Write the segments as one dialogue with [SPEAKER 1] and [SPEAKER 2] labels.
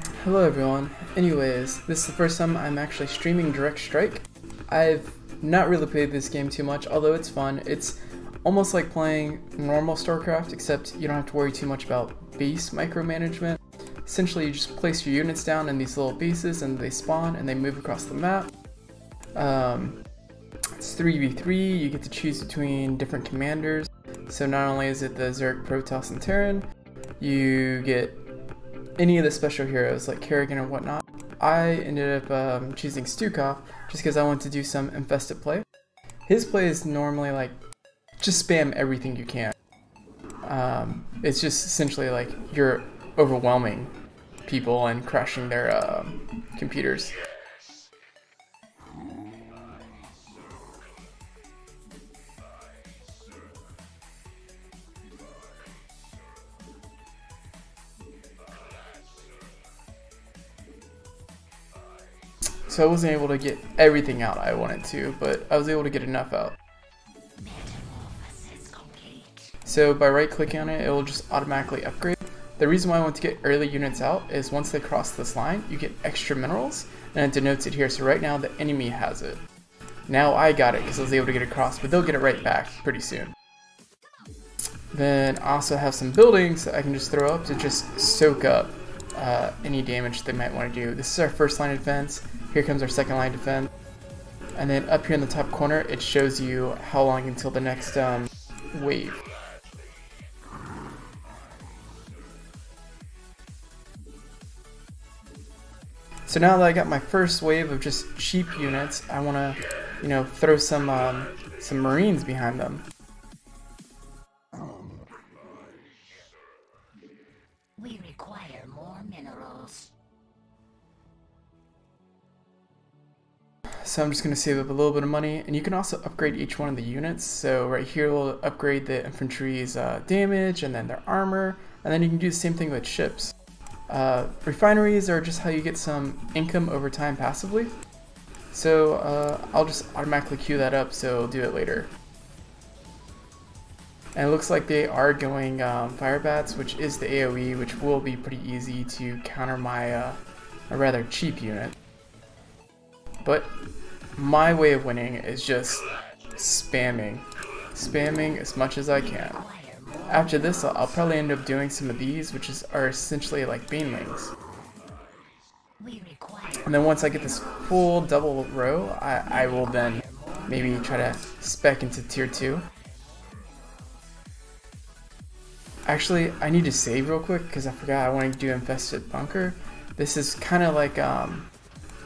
[SPEAKER 1] Hello everyone. Anyways, this is the first time I'm actually streaming Direct Strike. I've not really played this game too much, although it's fun. It's almost like playing normal Starcraft, except you don't have to worry too much about base micromanagement. Essentially, you just place your units down in these little bases and they spawn and they move across the map. It's 3v3, you get to choose between different commanders. So not only is it the Zerg, Protoss, and Terran, you get any of the special heroes like Kerrigan and whatnot. I ended up choosing Stukov just because I want to do some infested play. His play is normally like just spam everything you can. It's just essentially like you're overwhelming people and crashing their computers. So I wasn't able to get everything out I wanted to, but I was able to get enough out. So by right clicking on it, it will just automatically upgrade. The reason why I want to get early units out is once they cross this line, you get extra minerals, and it denotes it here. So right now the enemy has it. Now I got it because I was able to get across, but they'll get it right back pretty soon. Then I also have some buildings that I can just throw up to just soak up any damage they might want to do. This is our first line of defense. Here comes our second line of defense. And then up here in the top corner, it shows you how long until the next wave. So now that I got my first wave of just cheap units, I want to, throw some Marines behind them.
[SPEAKER 2] We require more minerals.
[SPEAKER 1] So I'm just going to save up a little bit of money, and you can also upgrade each one of the units. So right here we'll upgrade the infantry's damage and then their armor, and then you can do the same thing with ships. Refineries are just how you get some income over time passively. So I'll just automatically queue that up, so I'll do it later. And it looks like they are going Fire Bats, which is the AoE, which will be pretty easy to counter my a rather cheap unit. But my way of winning is just spamming as much as I can. After this, I'll probably end up doing some of these, which are essentially like banelings. And then once I get this full double row, I will then maybe try to spec into tier 2. Actually, I need to save real quick because I forgot I wanted to do infested bunker. This is kind of like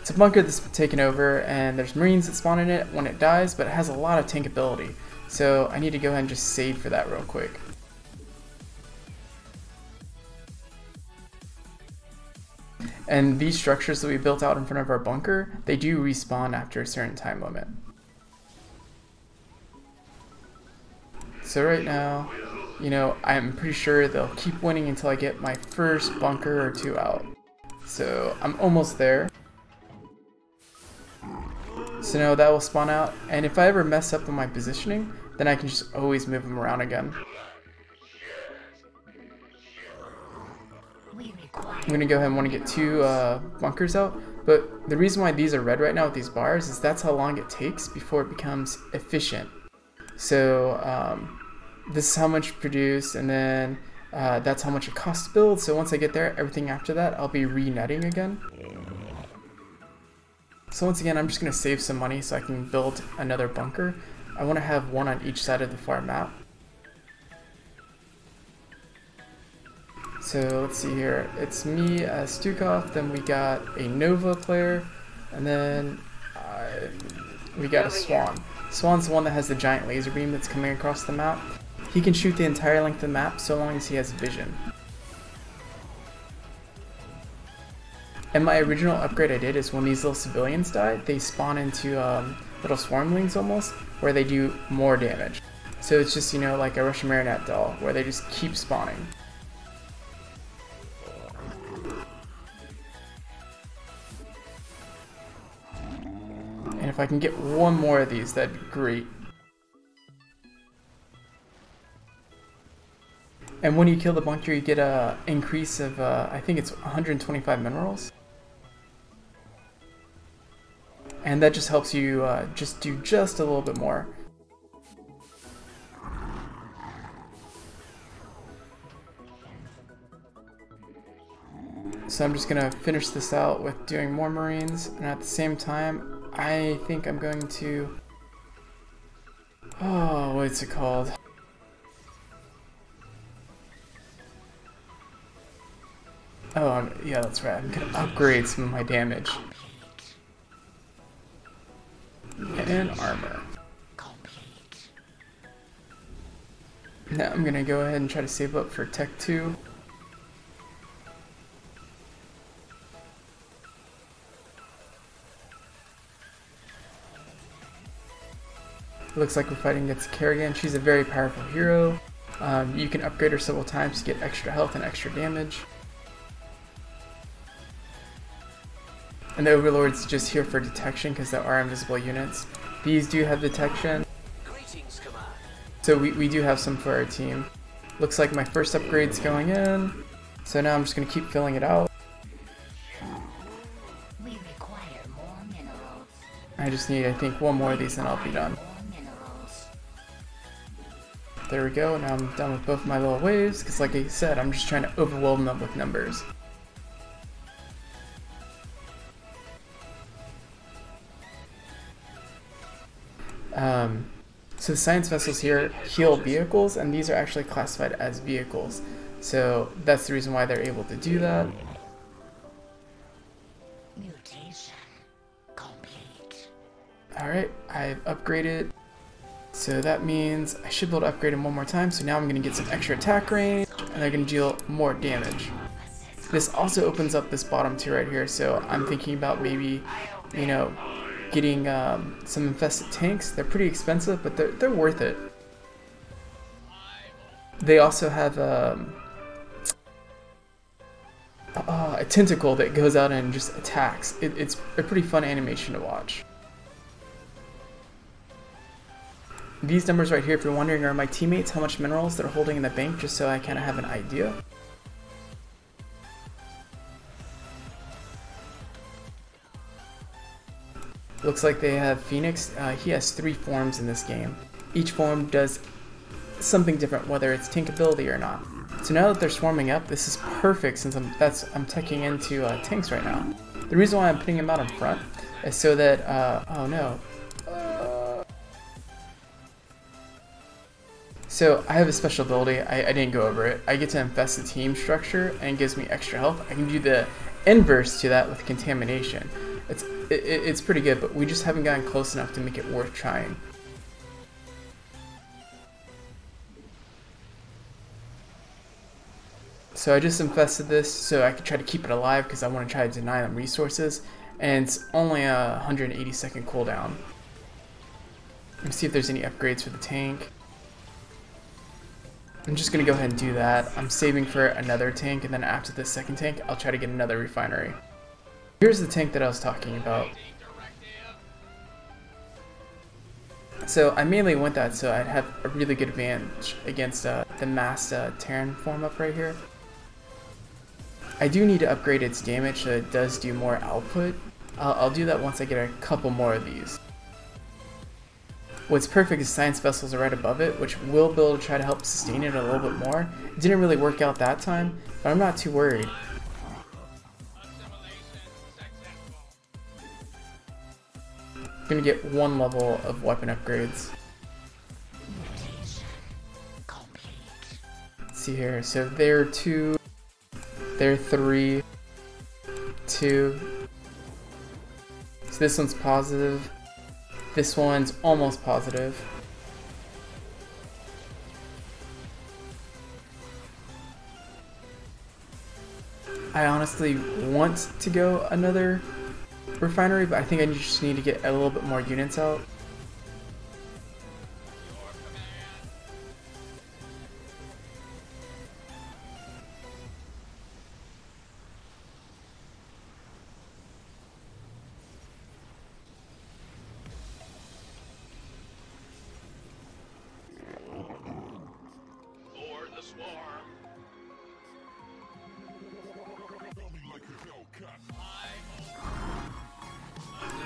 [SPEAKER 1] it's a bunker that's taken over, and there's Marines that spawn in it when it dies, but it has a lot of tank ability. So I need to go ahead and just save for that real quick. And these structures that we built out in front of our bunker, they do respawn after a certain time limit. So right now, I'm pretty sure they'll keep winning until I get my first bunker or 2 out. So I'm almost there. So now that will spawn out, and if I ever mess up on my positioning, then I can just always move them around again. I'm going to go ahead and want to get 2 bunkers out, but the reason why these are red right now with these bars is that's how long it takes before it becomes efficient. So this is how much produced, and then that's how much it costs to build. So once I get there, everything after that, I'll be re-netting again. So once again, I'm just going to save some money so I can build another bunker. I want to have one on each side of the far map. So let's see here. It's me as Stukov, then we got a Nova player, and then we got a Swan. Swan's the one that has the giant laser beam that's coming across the map. He can shoot the entire length of the map so long as he has vision. And my original upgrade I did is when these little civilians die, they spawn into little swarmlings almost, where they do more damage. So it's just, like a Russian marionette doll, where they just keep spawning. And if I can get one more of these, that'd be great. And when you kill the bunker, you get a increase of, I think it's 125 minerals. And that just helps you just do just a little bit more. So I'm just gonna finish this out with doing more Marines, and at the same time, I think I'm going to, oh, what's it called? Oh, yeah, that's right. I'm gonna upgrade some of my damage. And armor. Now I'm gonna go ahead and try to save up for Tech 2. Looks like we're fighting against Kerrigan. She's a very powerful hero. You can upgrade her several times to get extra health and extra damage. And the Overlord's just here for detection because there are invisible units. These do have detection. So we do have some for our team. Looks like my first upgrade's going in. So now I'm just going to keep filling it out.
[SPEAKER 2] We require more minerals.
[SPEAKER 1] I just need, I think, one more of these and I'll be done. There we go. Now I'm done with both my little waves because, like I said, I'm just trying to overwhelm them with numbers. So the science vessels here heal vehicles, and these are actually classified as vehicles. So that's the reason why they're able to do that.
[SPEAKER 2] Mutation complete.
[SPEAKER 1] Alright, I've upgraded. So that means I should be able to upgrade them one more time. So now I'm going to get some extra attack range, and they're going to deal more damage. This also opens up this bottom tier right here, so I'm thinking about maybe, you know, getting some infested tanks. They're pretty expensive, but they're worth it. They also have a tentacle that goes out and just attacks. It's a pretty fun animation to watch. These numbers right here, if you're wondering, are my teammates, how much minerals they're holding in the bank, just so I kind of have an idea. Looks like they have Phoenix. He has 3 forms in this game. Each form does something different, whether it's tank ability or not. So now that they're swarming up, this is perfect since I'm teching into tanks right now. The reason why I'm putting them out in front is so that, oh no. So I have a special ability, I didn't go over it. I get to infest the team structure and it gives me extra health. I can do the inverse to that with contamination. It's pretty good, but we just haven't gotten close enough to make it worth trying. So I just infested this so I can try to keep it alive because I want to try to deny them resources, and it's only a 180-second cooldown. Let's see if there's any upgrades for the tank. I'm just going to go ahead and do that. I'm saving for another tank, and then after the second tank, I'll try to get another refinery. Here's the tank that I was talking about. So I mainly want that so I'd have a really good advantage against the massed Terran form up right here. I do need to upgrade its damage so it does do more output. I'll do that once I get a couple more of these. What's perfect is science vessels are right above it, which will be able to try to help sustain it a little bit more. It didn't really work out that time, but I'm not too worried. I'm gonna get 1 level of weapon upgrades. Let's see here, so they're 2, they're 3, 2. So this one's positive. This one's almost positive. I honestly want to go another refinery, but I think I just need to get a little bit more units out.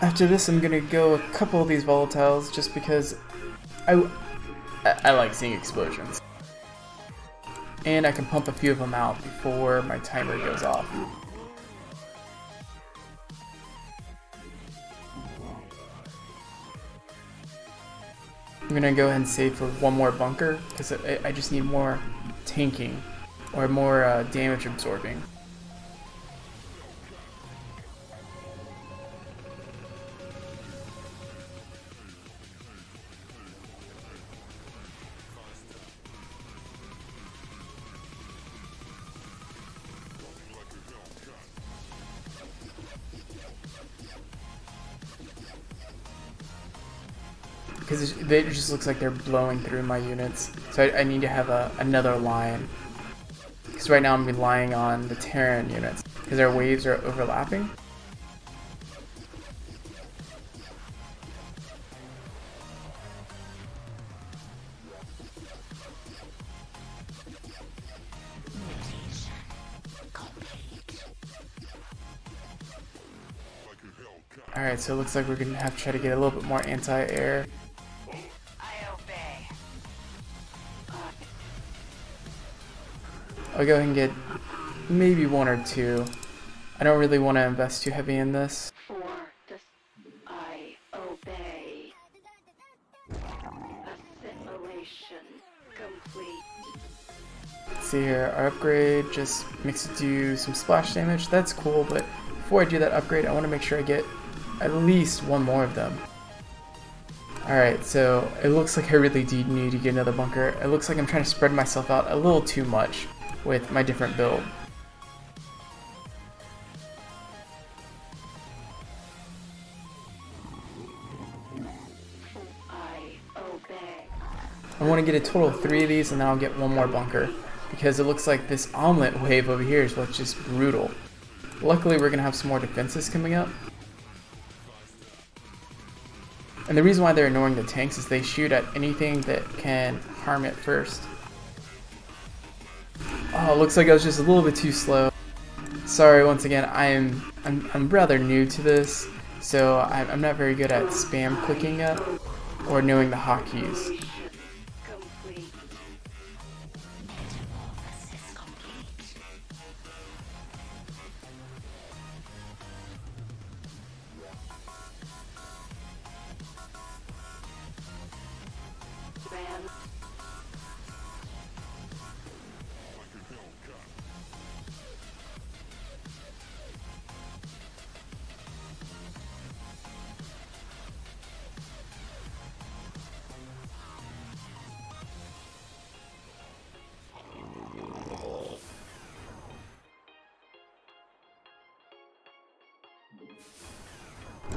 [SPEAKER 1] After this, I'm gonna go a couple of these volatiles just because I like seeing explosions. And I can pump a few of them out before my timer goes off. I'm gonna go ahead and save for one more bunker because I just need more tanking or more damage absorbing. Because it just looks like they're blowing through my units. So I need to have another line. Because right now I'm relying on the Terran units. Because our waves are overlapping. Alright, so it looks like we're going to have to try to get a little bit more anti-air. I'll go ahead and get maybe one or two. I don't really want to invest too heavy in this.
[SPEAKER 2] I obey. Assimilation complete.
[SPEAKER 1] Let's see here, our upgrade just makes it do some splash damage. That's cool, but before I do that upgrade, I want to make sure I get at least one more of them. Alright, so it looks like I really do need to get another bunker. It looks like I'm trying to spread myself out a little too much with my different build. I want to get a total of 3 of these and then I'll get one more bunker because it looks like this omelet wave over here is what's just brutal. Luckily we're going to have some more defenses coming up. And the reason why they're ignoring the tanks is they shoot at anything that can harm it first. Oh, it looks like I was just a little bit too slow. Sorry, once again, I'm rather new to this, so I'm not very good at spam clicking yet, or knowing the hotkeys.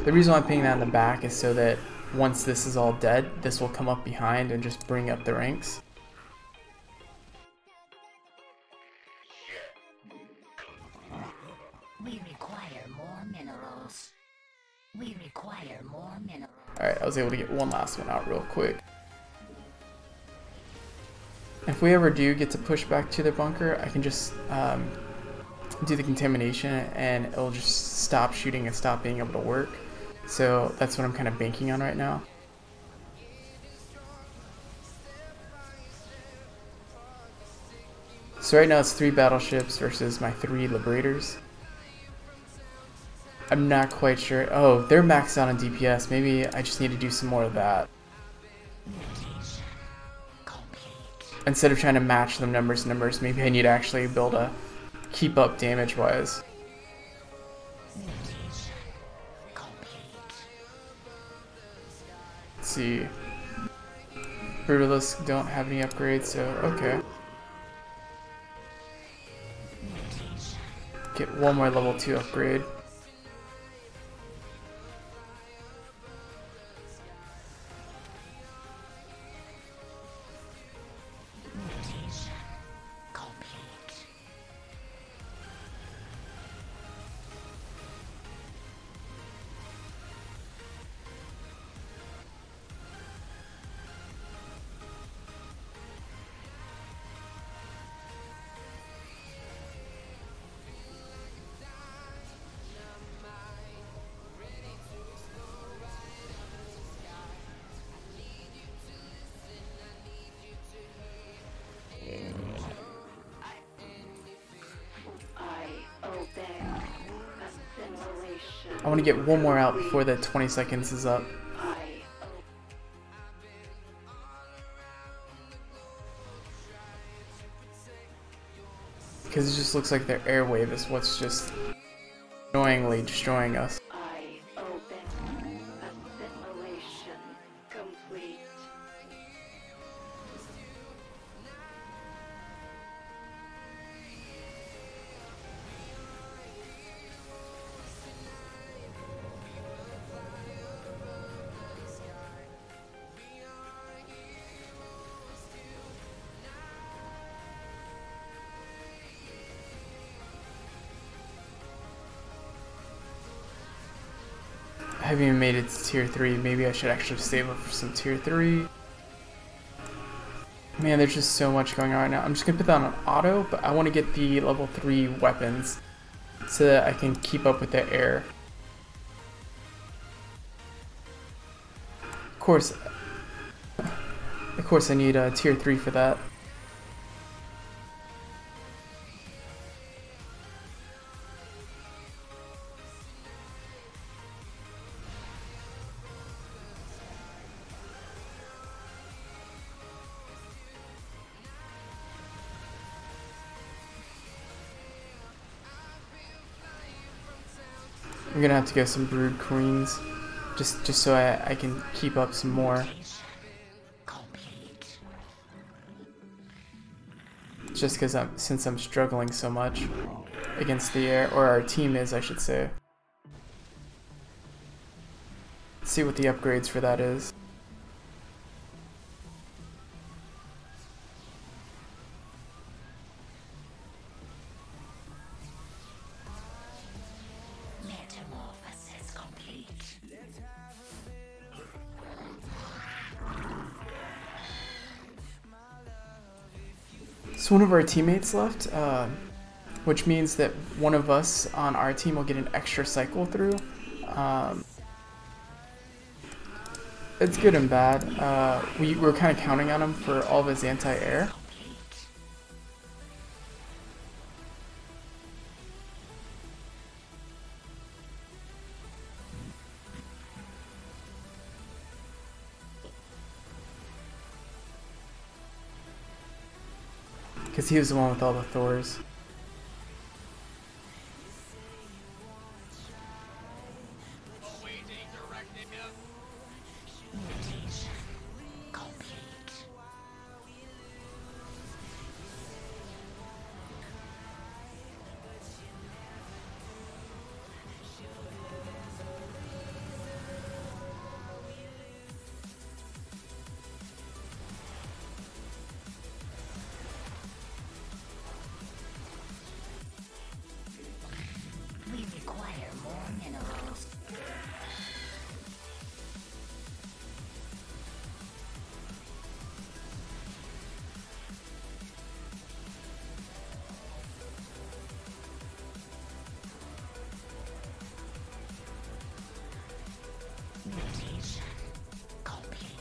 [SPEAKER 1] The reason why I'm putting that in the back is so that once this is all dead, this will come up behind and just bring up the ranks.
[SPEAKER 2] We require more minerals. We require more minerals.
[SPEAKER 1] Alright, I was able to get one last one out real quick. If we ever do get to push back to the bunker, I can just do the contamination and it'll just stop shooting and stop being able to work. So that's what I'm kind of banking on right now. So right now it's 3 battleships versus my 3 liberators. I'm not quite sure. Oh, they're maxed out on DPS. Maybe I just need to do some more of that. Instead of trying to match them numbers to numbers, maybe I need to actually build a keep up damage wise. Let's see. Brutalists don't have any upgrades, so okay. Get one more level 2 upgrade. I want to get one more out before the 20 seconds is up. Because it just looks like their airwave is what's just annoyingly destroying us.
[SPEAKER 3] I open. Assimilation complete.
[SPEAKER 1] I haven't even made it to tier 3. Maybe I should actually save up for some tier 3. Man, there's just so much going on right now. I'm just going to put that on auto, but I want to get the level 3 weapons so that I can keep up with the air. Of course I need a tier 3 for that. I'm gonna have to go some brood queens, just so I can keep up some more. Just because since I'm struggling so much against the air, or our team is, I should say. Let's see what the upgrades for that is. So one of our teammates left, which means that one of us on our team will get an extra cycle through. It's good and bad. We're kind of counting on him for all of his anti-air. Because he was the one with all the Thors.
[SPEAKER 2] We require more minerals. Mutation complete.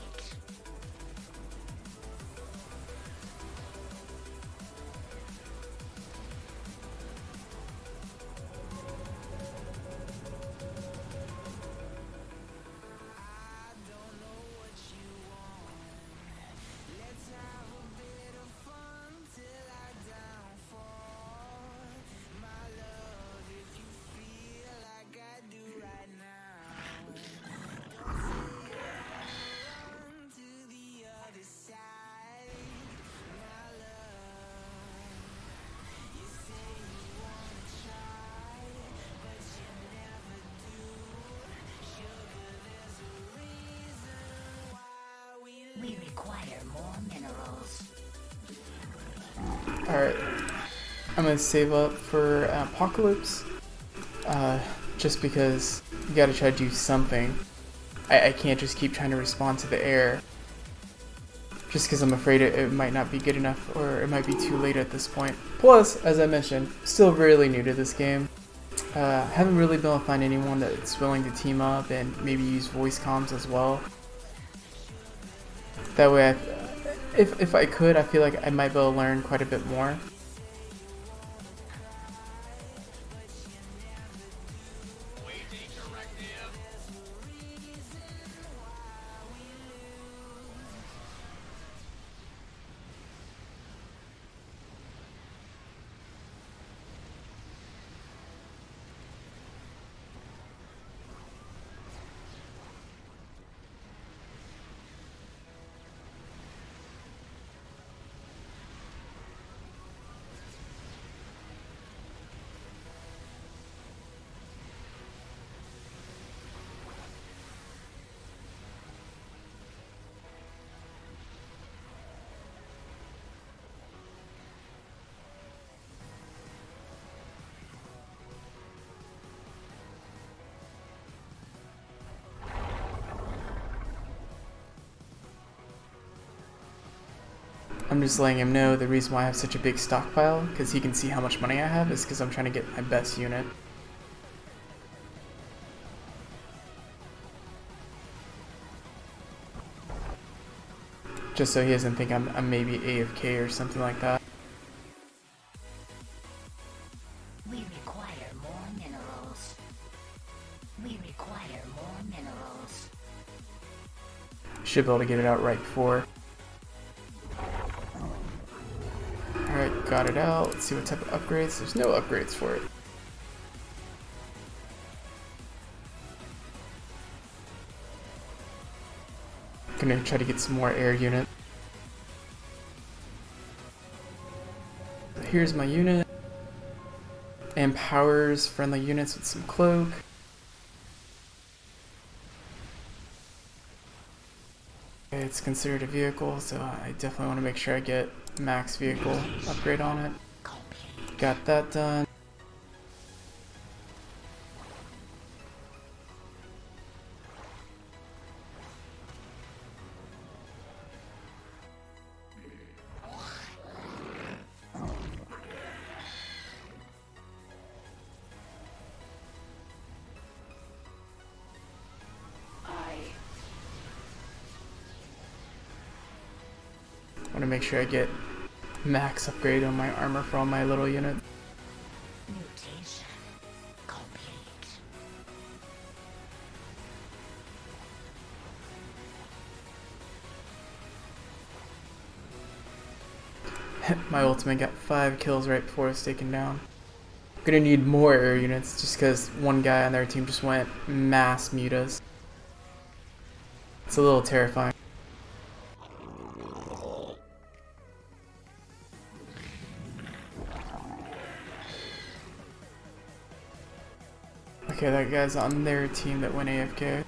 [SPEAKER 2] We require more minerals.
[SPEAKER 1] Alright, I'm gonna save up for Apocalypse, just because you gotta try to do something. I can't just keep trying to respond to the air, just because I'm afraid it might not be good enough, or it might be too late at this point. Plus, as I mentioned, still really new to this game. Haven't really been able to find anyone that's willing to team up and maybe use voice comms as well. That way, if I could, I feel like I might be able to learn quite a bit more. I'm just letting him know the reason why I have such a big stockpile, because he can see how much money I have, is because I'm trying to get my best unit. Just so he doesn't think I'm maybe AFK or something like that.
[SPEAKER 2] We require more minerals. We require more minerals.
[SPEAKER 1] Should be able to get it out right before. Alright, got it out. Let's see what type of upgrades. There's no upgrades for it. Gonna try to get some more air unit. Here's my unit. Empowers friendly units with some cloak. It's considered a vehicle, so I definitely want to make sure I get max vehicle upgrade on it. Got that done. I want to make sure I get max upgrade on my armor for all my little units.
[SPEAKER 2] Mutation complete.
[SPEAKER 1] My ultimate got 5 kills right before it was taken down. Gonna need more air units just because one guy on their team just went mass mutas. It's a little terrifying. Okay, that guy's on their team that went AFK.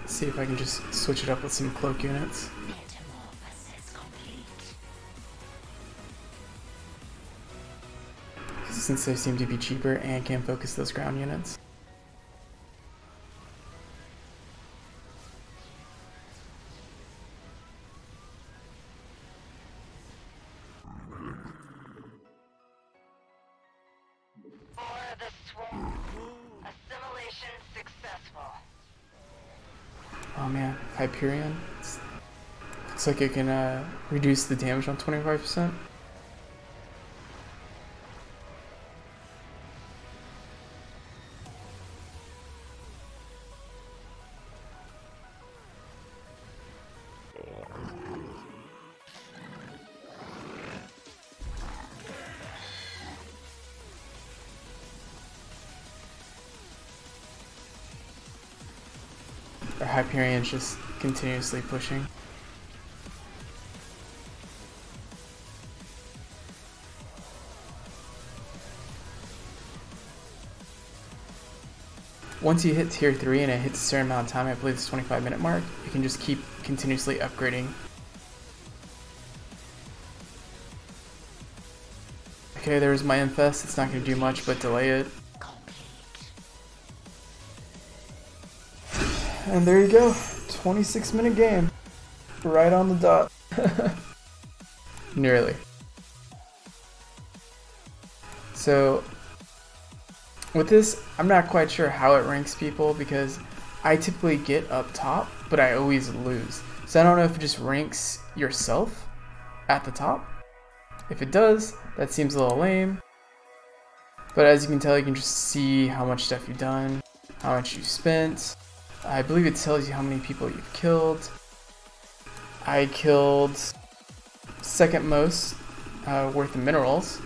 [SPEAKER 1] See if I can just switch it up with some cloak units.
[SPEAKER 2] Metamorphosis complete.
[SPEAKER 1] Since they seem to be cheaper and can focus those ground units.
[SPEAKER 2] For the swarm. Assimilation successful.
[SPEAKER 1] Oh man, Hyperion. Looks like it can reduce the damage on 25%. Our Hyperion's just continuously pushing. Once you hit tier 3 and it hits a certain amount of time, I believe it's 25-minute mark, you can just keep continuously upgrading. Okay, there's my infest. It's not going to do much but delay it. And there you go, 26-minute game. Right on the dot. Nearly. So, with this, I'm not quite sure how it ranks people because I typically get up top, but I always lose. So I don't know if it just ranks yourself at the top. If it does, that seems a little lame. But as you can tell, you can just see how much stuff you've done, how much you spent. I believe it tells you how many people you've killed. I killed second most worth of minerals.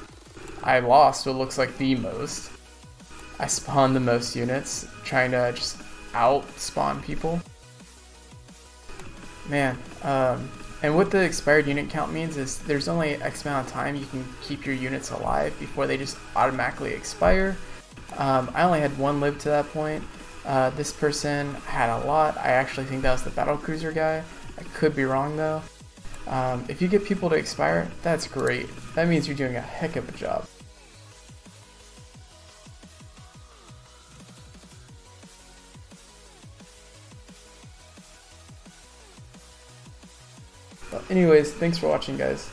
[SPEAKER 1] I lost what looks like the most. I spawned the most units, trying to just out spawn people. Man, and what the expired unit count means is there's only X amount of time you can keep your units alive before they just automatically expire. I only had one live to that point. This person had a lot. I actually think that was the battlecruiser guy. I could be wrong though. If you get people to expire, that's great. That means you're doing a heck of a job. But anyways, thanks for watching, guys.